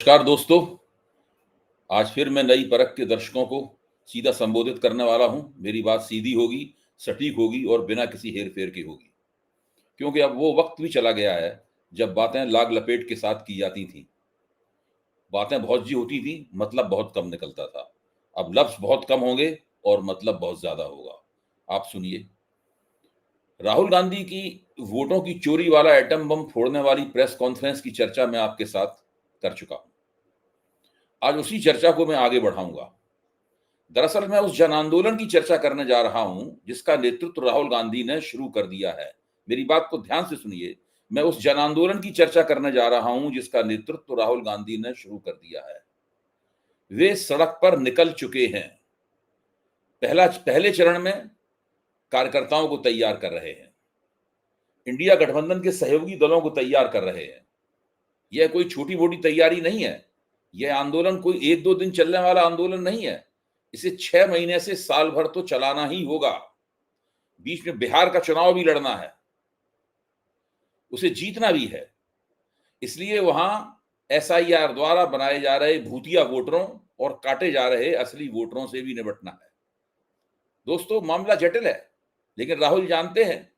नमस्कार दोस्तों। आज फिर मैं नई परख के दर्शकों को सीधा संबोधित करने वाला हूं। मेरी बात सीधी होगी, सटीक होगी और बिना किसी हेर-फेर के होगी। क्योंकि अब वो वक्त भी चला गया है जब बातें लाग लपेट के साथ की जाती थी। बातें बहुत जी होती थी, मतलब बहुत कम निकलता था। अब लफ्ज बहुत कम होंगे और मतलब बहुत ज्यादा होगा। आप सुनिए। राहुल गांधी की वोटों की चोरी वाला एटम बम फोड़ने वाली प्रेस कॉन्फ्रेंस की चर्चा मैं आपके साथ कर चुका हूं। आज उसी चर्चा को मैं आगे बढ़ाऊंगा। दरअसल मैं उस जन आंदोलन की चर्चा करने जा रहा हूं जिसका नेतृत्व राहुल गांधी ने शुरू कर दिया है। मेरी बात को ध्यान से सुनिए। मैं उस जन आंदोलन की चर्चा करने जा रहा हूं जिसका नेतृत्व राहुल गांधी ने शुरू कर दिया है। वे सड़क पर निकल चुके हैं। पहले चरण में कार्यकर्ताओं को तैयार कर रहे हैं। इंडिया गठबंधन के सहयोगी दलों को तैयार कर रहे हैं। यह कोई छोटी मोटी तैयारी नहीं है। यह आंदोलन कोई एक दो दिन चलने वाला आंदोलन नहीं है। इसे 6 महीने से साल भर तो चलाना ही होगा। बीच में बिहार का चुनाव भी लड़ना है, उसे जीतना भी है। इसलिए वहां एसआईआर द्वारा बनाए जा रहे भूतिया वोटरों और काटे जा रहे असली वोटरों से भी निपटना है। दोस्तों, मामला जटिल है, लेकिन राहुल जानते हैं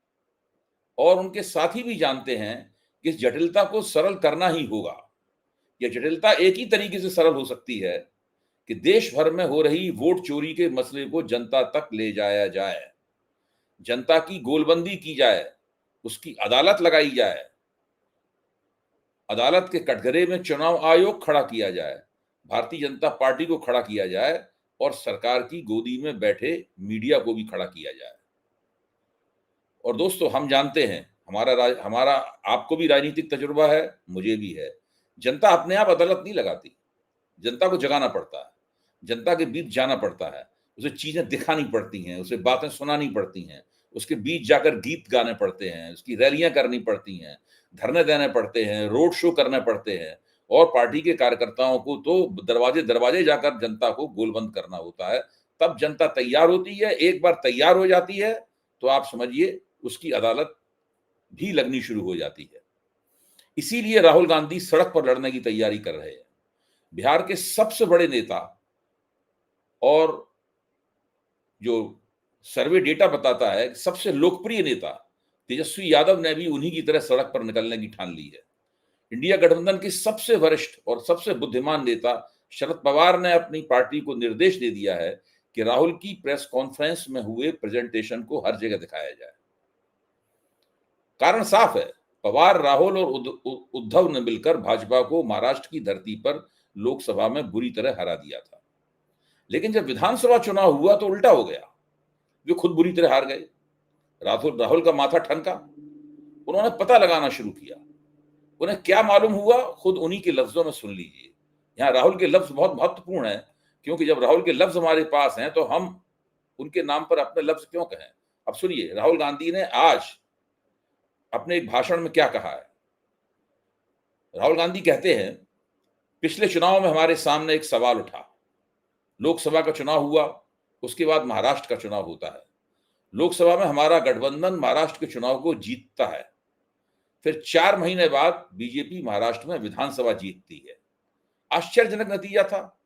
और उनके साथी भी जानते हैं कि इस जटिलता को सरल करना ही होगा। यह जटिलता एक ही तरीके से सरल हो सकती है कि देश भर में हो रही वोट चोरी के मसले को जनता तक ले जाया जाए, जनता की गोलबंदी की जाए, उसकी अदालत लगाई जाए, अदालत के कटघरे में चुनाव आयोग खड़ा किया जाए, भारतीय जनता पार्टी को खड़ा किया जाए और सरकार की गोदी में बैठे मीडिया को भी खड़ा किया जाए। और दोस्तों, हम जानते हैं, हमारा आपको भी राजनीतिक तजुर्बा है, मुझे भी है। जनता अपने आप अदालत नहीं लगाती। जनता को जगाना पड़ता है, जनता के बीच जाना पड़ता है, उसे चीजें दिखानी पड़ती हैं, उसे बातें सुनानी पड़ती हैं, उसके बीच जाकर गीत गाने पड़ते हैं, उसकी रैलियां करनी पड़ती हैं, धरने देने पड़ते हैं, रोड शो करने पड़ते हैं और पार्टी के कार्यकर्ताओं को तो दरवाजे दरवाजे जाकर जनता को गोलबंद करना होता है। तब जनता तैयार होती है। एक बार तैयार हो जाती है तो आप समझिए उसकी अदालत भी लगनी शुरू हो जाती है। इसीलिए राहुल गांधी सड़क पर लड़ने की तैयारी कर रहे हैं। बिहार के सबसे बड़े नेता और जो सर्वे डेटा बताता है सबसे लोकप्रिय नेता तेजस्वी यादव ने भी उन्हीं की तरह सड़क पर निकलने की ठान ली है। इंडिया गठबंधन के सबसे वरिष्ठ और सबसे बुद्धिमान नेता शरद पवार ने अपनी पार्टी को निर्देश दे दिया है कि राहुल की प्रेस कॉन्फ्रेंस में हुए प्रेजेंटेशन को हर जगह दिखाया जाए। कारण साफ है, पवार, राहुल और उद्धव ने मिलकर भाजपा को महाराष्ट्र की धरती पर लोकसभा में बुरी तरह हरा दिया था। लेकिन जब विधानसभा चुनाव हुआ तो उल्टा हो गया। वे खुद बुरी तरह हार गए। राहुल का माथा ठनका। उन्होंने पता लगाना शुरू किया। उन्हें क्या मालूम हुआ, खुद उन्हीं के लफ्जों में सुन लीजिए। यहाँ राहुल के लफ्ज बहुत महत्वपूर्ण है, क्योंकि जब राहुल के लफ्ज हमारे पास हैं तो हम उनके नाम पर अपने लफ्ज क्यों कहें। अब सुनिए, राहुल गांधी ने आज अपने एक भाषण में क्या कहा है। राहुल गांधी कहते हैं, पिछले चुनाव में हमारे सामने एक सवाल उठा। लोकसभा का चुनाव हुआ, उसके बाद महाराष्ट्र का चुनाव होता है। लोकसभा में हमारा गठबंधन महाराष्ट्र के चुनाव को जीतता है। फिर 4 महीने बाद बीजेपी महाराष्ट्र में विधानसभा जीतती है। आश्चर्यजनक नतीजा था।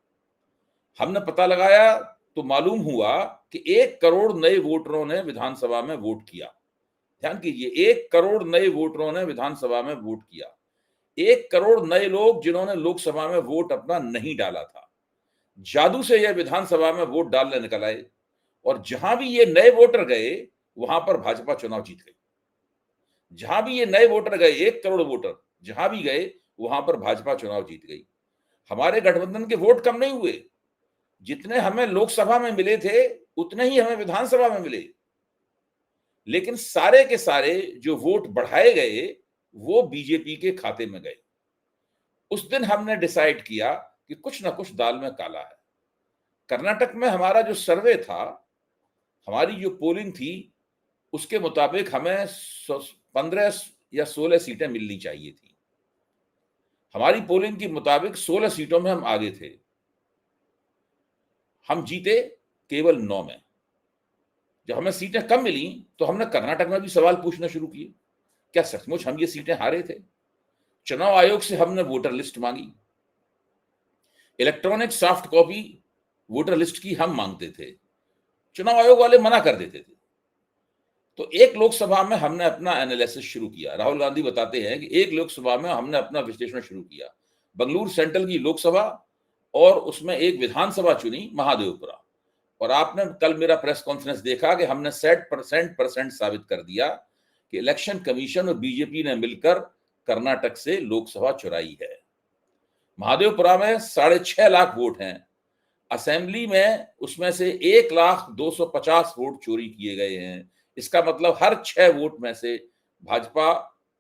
हमने पता लगाया तो मालूम हुआ कि 1 करोड़ नए वोटरों ने विधानसभा में वोट किया। ध्यान कीजिए, 1 करोड़ नए वोटरों ने विधानसभा में वोट किया। 1 करोड़ नए लोग जिन्होंने लोकसभा में वोट अपना नहीं डाला था, जादू से यह विधानसभा में वोट डालने निकल आए और जहां भी ये नए वोटर गए वहां पर भाजपा चुनाव जीत गई। जहां भी ये नए वोटर गए, 1 करोड़ वोटर जहां भी गए वहां पर भाजपा चुनाव जीत गई। हमारे गठबंधन के वोट कम नहीं हुए। जितने हमें लोकसभा में मिले थे उतने ही हमें विधानसभा में मिले। लेकिन सारे के सारे जो वोट बढ़ाए गए वो बीजेपी के खाते में गए। उस दिन हमने डिसाइड किया कि कुछ ना कुछ दाल में काला है। कर्नाटक में हमारा जो सर्वे था, हमारी जो पोलिंग थी, उसके मुताबिक हमें 15 या 16 सीटें मिलनी चाहिए थी। हमारी पोलिंग के मुताबिक 16 सीटों में हम आगे थे। हम जीते केवल 9 में। जब हमें सीटें कम मिली तो हमने कर्नाटक में भी सवाल पूछना शुरू किए, क्या सचमुच हम ये सीटें हारे थे। चुनाव आयोग से हमने वोटर लिस्ट मांगी। Electronic soft copy voter list की हम मांगते थे, चुनाव आयोग वाले मना कर देते थे। तो एक लोकसभा में हमने अपना एनालिसिस शुरू किया। राहुल गांधी बताते हैं कि एक लोकसभा में हमने अपना विश्लेषण शुरू किया, बंगलुरु सेंट्रल की लोकसभा, और उसमें एक विधानसभा चुनी, महादेवपुरा। और आपने कल मेरा प्रेस कॉन्फ्रेंस देखा कि हमने 60% साबित कर दिया कि इलेक्शन कमीशन और बीजेपी ने मिलकर कर्नाटक से लोकसभा चुराई है। महादेवपुरा में 6.5 लाख वोट हैं, असेंबली में उसमें से 1,02,50 वोट चोरी किए गए हैं। इसका मतलब हर 6 वोट में से भाजपा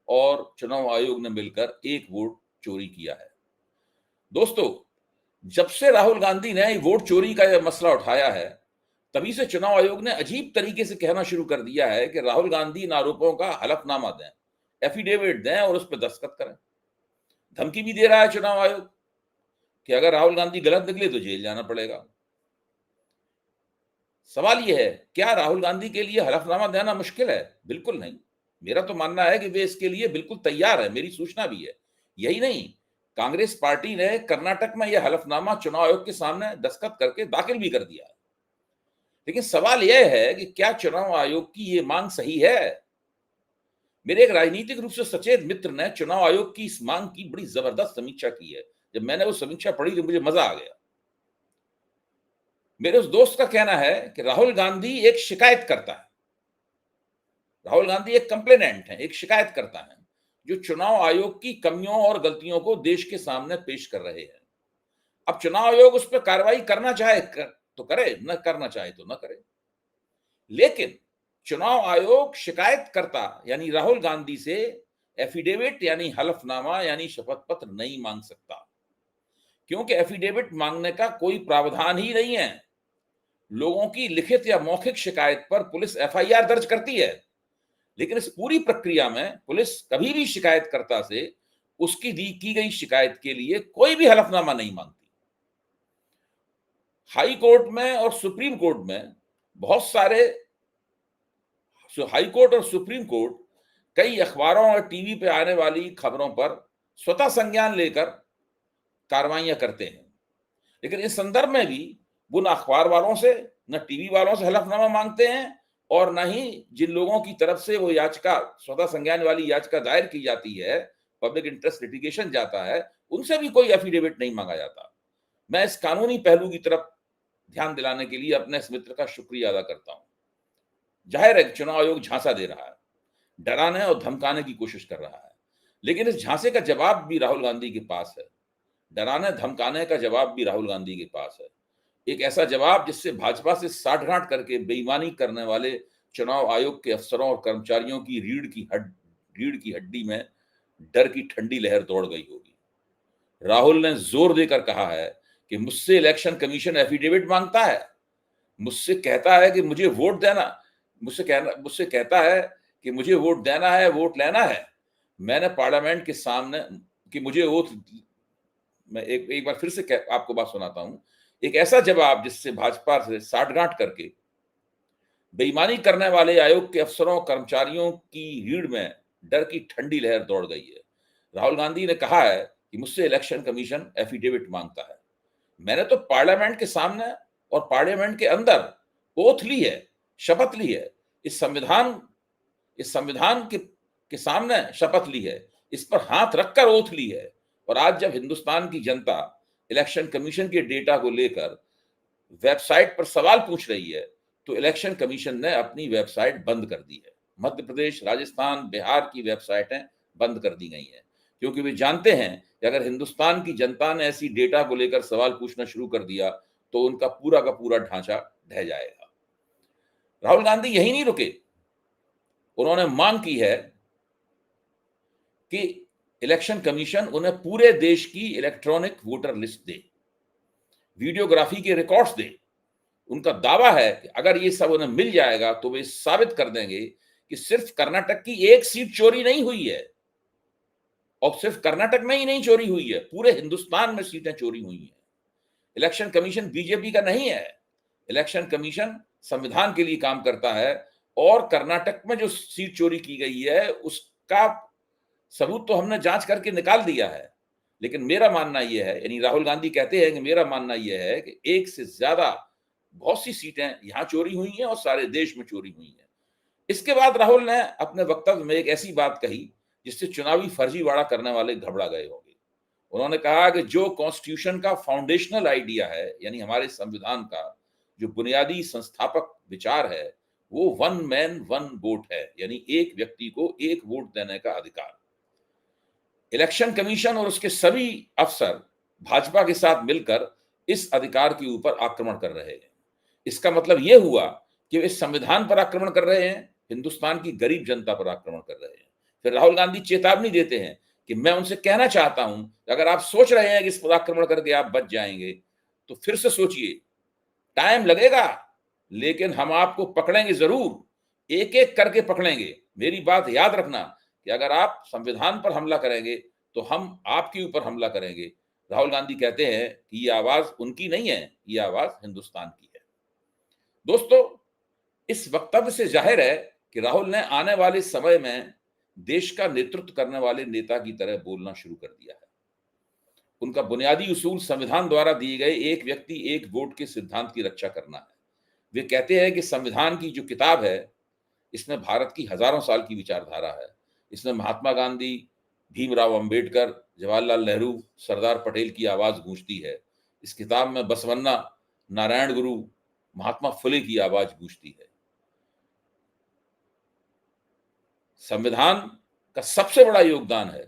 और चुनाव आयोग ने मिलकर 1 वोट चोरी किया है। दोस्तों, जब से राहुल गांधी ने वोट चोरी का यह मसला उठाया है, तभी से चुनाव आयोग ने अजीब तरीके से कहना शुरू कर दिया है कि राहुल गांधी इन आरोपों का हलफनामा दें, एफिडेविट दें और उस पर दस्तखत करें। धमकी भी दे रहा है चुनाव आयोग कि अगर राहुल गांधी गलत निकले तो जेल जाना पड़ेगा। सवाल यह है, क्या राहुल गांधी के लिए हलफनामा देना मुश्किल है? बिल्कुल नहीं। मेरा तो मानना है कि वे इसके लिए बिल्कुल तैयार है, मेरी सूचना भी है। यही नहीं, कांग्रेस पार्टी ने कर्नाटक में यह हलफनामा चुनाव आयोग के सामने दस्तखत करके दाखिल भी कर दिया है। लेकिन सवाल यह है कि क्या चुनाव आयोग की यह मांग सही है? मेरे एक राजनीतिक रूप से सचेत मित्र ने चुनाव आयोग की इस मांग की बड़ी जबरदस्त समीक्षा की है। जब मैंने वो समीक्षा पढ़ी तो मुझे मजा आ गया। मेरे उस दोस्त का कहना है कि राहुल गांधी एक शिकायतकर्ता है, राहुल गांधी एक कंप्लेनेंट है, एक शिकायतकर्ता है, जो चुनाव आयोग की कमियों और गलतियों को देश के सामने पेश कर रहे हैं। अब चुनाव आयोग उस पर कार्रवाई करना चाहे तो करे, न करना चाहे तो न करे। लेकिन चुनाव आयोग शिकायतकर्ता यानी राहुल गांधी से एफिडेविट यानी हलफनामा यानी शपथ पत्र नहीं मांग सकता, क्योंकि एफिडेविट मांगने का कोई प्रावधान ही नहीं है। लोगों की लिखित या मौखिक शिकायत पर पुलिस एफआईआर दर्ज करती है, लेकिन इस पूरी प्रक्रिया में पुलिस कभी भी शिकायतकर्ता से उसकी दी की गई शिकायत के लिए कोई भी हलफनामा नहीं मांगती। हाई कोर्ट में और सुप्रीम कोर्ट में बहुत सारे, हाई कोर्ट और सुप्रीम कोर्ट कई अखबारों और टीवी पे आने वाली खबरों पर स्वतः संज्ञान लेकर कार्रवाइयां करते हैं। लेकिन इस संदर्भ में भी वो न अखबार वालों से, न टीवी वालों से हलफनामा मांगते हैं, और न ही जिन लोगों की तरफ से वो याचिका, स्वतः संज्ञान वाली याचिका दायर की जाती है, पब्लिक इंटरेस्ट लिटिगेशन जाता है, उनसे भी कोई एफिडेविट नहीं मांगा जाता। मैं इस कानूनी पहलू की तरफ ध्यान दिलाने के लिए अपने इस मित्र का शुक्रिया अदा करता हूं। जाहिर है चुनाव आयोग झांसा दे रहा है, डराने और धमकाने की कोशिश कर रहा है, लेकिन इस झांसे का जवाब भी राहुल गांधी के पास है। डराने धमकाने का जवाब भी राहुल गांधी के पास है। एक ऐसा जवाब जिससे भाजपा से साठगांठ करके बेईमानी करने वाले चुनाव आयोग के अफसरों और कर्मचारियों की रीढ़ की हड्डी में डर की ठंडी लहर दौड़ गई होगी। राहुल ने जोर देकर कहा है कि मुझसे इलेक्शन कमीशन एफिडेविट मांगता है, मुझसे कहता है कि मुझे वोट देना, मुझसे कहता है कि मुझे वोट देना है, वोट लेना है। मैंने पार्लियामेंट के सामने कि मुझे ओथ, मैं एक बार फिर से आपको बात सुनाता हूं। एक ऐसा जवाब जिससे भाजपा से साठगांठ करके बेईमानी करने वाले आयोग के अफसरों कर्मचारियों की रीढ़ में डर की ठंडी लहर दौड़ गई है। राहुल गांधी ने कहा है कि मुझसे इलेक्शन कमीशन एफिडेविट मांगता है। मैंने तो पार्लियामेंट के सामने और पार्लियामेंट के अंदर ओथ ली है, शपथ ली है, इस संविधान के सामने शपथ ली है, इस पर हाथ रखकर ओथ ली है। और आज जब हिंदुस्तान की जनता इलेक्शन कमीशन के डेटा को लेकर वेबसाइट पर सवाल पूछ रही है, तो इलेक्शन कमीशन ने अपनी वेबसाइट बंद कर दी है। मध्य प्रदेश, राजस्थान, बिहार की वेबसाइटें बंद कर दी गई हैं, क्योंकि वे जानते हैं कि अगर हिंदुस्तान की जनता ने ऐसी डेटा को लेकर सवाल पूछना शुरू कर दिया तो उनका पूरा का पूरा ढांचा ढह जाएगा। राहुल गांधी यही नहीं रुके, उन्होंने मांग की है कि इलेक्शन कमीशन उन्हें पूरे देश की इलेक्ट्रॉनिक वोटर लिस्ट दे, वीडियोग्राफी के रिकॉर्ड्स दे। उनका दावा है कि अगर ये सब उन्हें मिल जाएगा तो वे साबित कर देंगे कि सिर्फ कर्नाटक की एक सीट चोरी नहीं हुई है, और सिर्फ कर्नाटक में ही नहीं चोरी हुई है, पूरे हिंदुस्तान में सीटें चोरी हुई हैं। इलेक्शन कमीशन बीजेपी का नहीं है, इलेक्शन कमीशन संविधान के लिए काम करता है, और कर्नाटक में जो सीट चोरी की गई है उसका सबूत तो हमने जांच करके निकाल दिया है। लेकिन मेरा मानना यह है, यानी राहुल गांधी कहते हैं कि मेरा मानना यह है कि एक से ज्यादा बहुत सी सीटें यहां चोरी हुई हैं और सारे देश में चोरी हुई हैं। इसके बाद राहुल ने अपने वक्तव्य में एक ऐसी बात कही जिससे चुनावी फर्जीवाड़ा करने वाले घबरा गए होंगे। उन्होंने कहा कि जो कॉन्स्टिट्यूशन का फाउंडेशनल आइडिया है, यानी हमारे संविधान का जो बुनियादी संस्थापक विचार है, वो वन मैन वन वोट है, यानी एक व्यक्ति को एक वोट देने का अधिकार। इलेक्शन कमीशन और उसके सभी अफसर भाजपा के साथ मिलकर इस अधिकार के ऊपर आक्रमण कर रहे हैं। इसका मतलब यह हुआ कि वे संविधान पर आक्रमण कर रहे हैं, हिंदुस्तान की गरीब जनता पर आक्रमण कर रहे हैं। फिर राहुल गांधी चेतावनी देते हैं कि मैं उनसे कहना चाहता हूं, अगर आप सोच रहे हैं कि इस पर आक्रमण करके आप बच जाएंगे, तो फिर से सोचिए। टाइम लगेगा, लेकिन हम आपको पकड़ेंगे जरूर, एक एक करके पकड़ेंगे। मेरी बात याद रखना कि अगर आप संविधान पर हमला करेंगे तो हम आपके ऊपर हमला करेंगे। राहुल गांधी कहते हैं कि ये आवाज उनकी नहीं है, ये आवाज हिंदुस्तान की है। दोस्तों, इस वक्तव्य से जाहिर है कि राहुल ने आने वाले समय में देश का नेतृत्व करने वाले नेता की तरह बोलना शुरू कर दिया है। उनका बुनियादी उसूल संविधान द्वारा दिए गए एक व्यक्ति एक वोट के सिद्धांत की रक्षा करना है। वे कहते हैं कि संविधान की जो किताब है, इसमें भारत की हजारों साल की विचारधारा है। इसमें महात्मा गांधी, भीमराव अंबेडकर, जवाहरलाल नेहरू, सरदार पटेल की आवाज गूंजती है। इस किताब में बसवन्ना, नारायण गुरु, महात्मा फुले की आवाज गूंजती है। संविधान का सबसे बड़ा योगदान है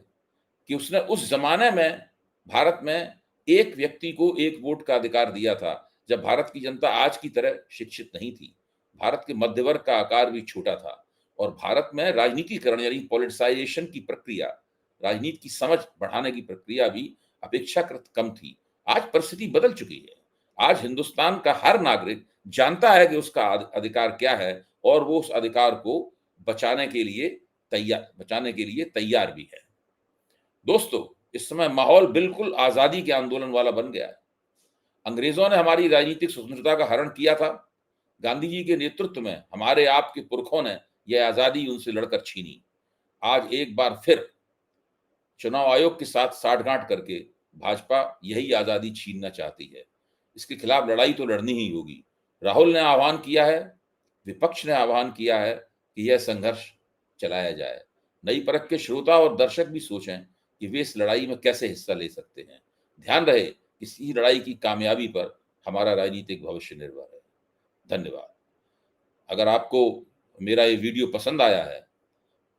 कि उसने उस जमाने में भारत में एक व्यक्ति को एक वोट का अधिकार दिया था, जब भारत की जनता आज की तरह शिक्षित नहीं थी। भारत के मध्य वर्ग का आकार भी छोटा था और भारत में राजनीतिकरण यानी पॉलिटिसाइजेशन की प्रक्रिया, राजनीति की समझ बढ़ाने की प्रक्रिया भी अपेक्षाकृत कम थी। आज परिस्थिति बदल चुकी है। आज हिंदुस्तान का हर नागरिक जानता है कि उसका अधिकार क्या है और वो उस अधिकार को बचाने के लिए तैयार भी है। दोस्तों, इस समय माहौल बिल्कुल आजादी के आंदोलन वाला बन गया है। अंग्रेजों ने हमारी राजनीतिक स्वतंत्रता का हरण किया था। गांधी जी के नेतृत्व में हमारे आपके पुरखों ने यह आजादी उनसे लड़कर छीनी। आज एक बार फिर चुनाव आयोग के साथ साठगांठ करके भाजपा यही आजादी छीनना चाहती है। इसके खिलाफ लड़ाई तो लड़नी ही होगी। राहुल ने आह्वान किया है, विपक्ष ने आह्वान किया है कि यह संघर्ष चलाया जाए। नई परख के श्रोता और दर्शक भी सोचें कि वे इस लड़ाई में कैसे हिस्सा ले सकते हैं। ध्यान रहे, इसी लड़ाई की कामयाबी पर हमारा राजनीतिक भविष्य निर्भर है। धन्यवाद। अगर आपको मेरा ये वीडियो पसंद आया है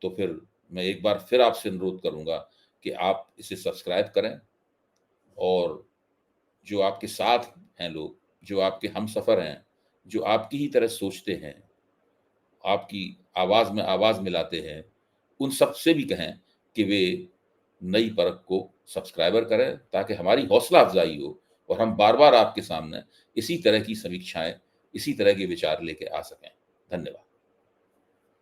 तो फिर मैं एक बार फिर आपसे अनुरोध करूंगा कि आप इसे सब्सक्राइब करें और जो आपके साथ हैं लोग, जो आपके हमसफर हैं, जो आपकी ही तरह सोचते हैं, आपकी आवाज में आवाज मिलाते हैं, उन सब से भी कहें कि वे नई परख को सब्सक्राइबर करें, ताकि हमारी हौसला अफजाई हो और हम बार बार आपके सामने इसी तरह की समीक्षाएं, इसी तरह के विचार लेके आ सकें। धन्यवाद।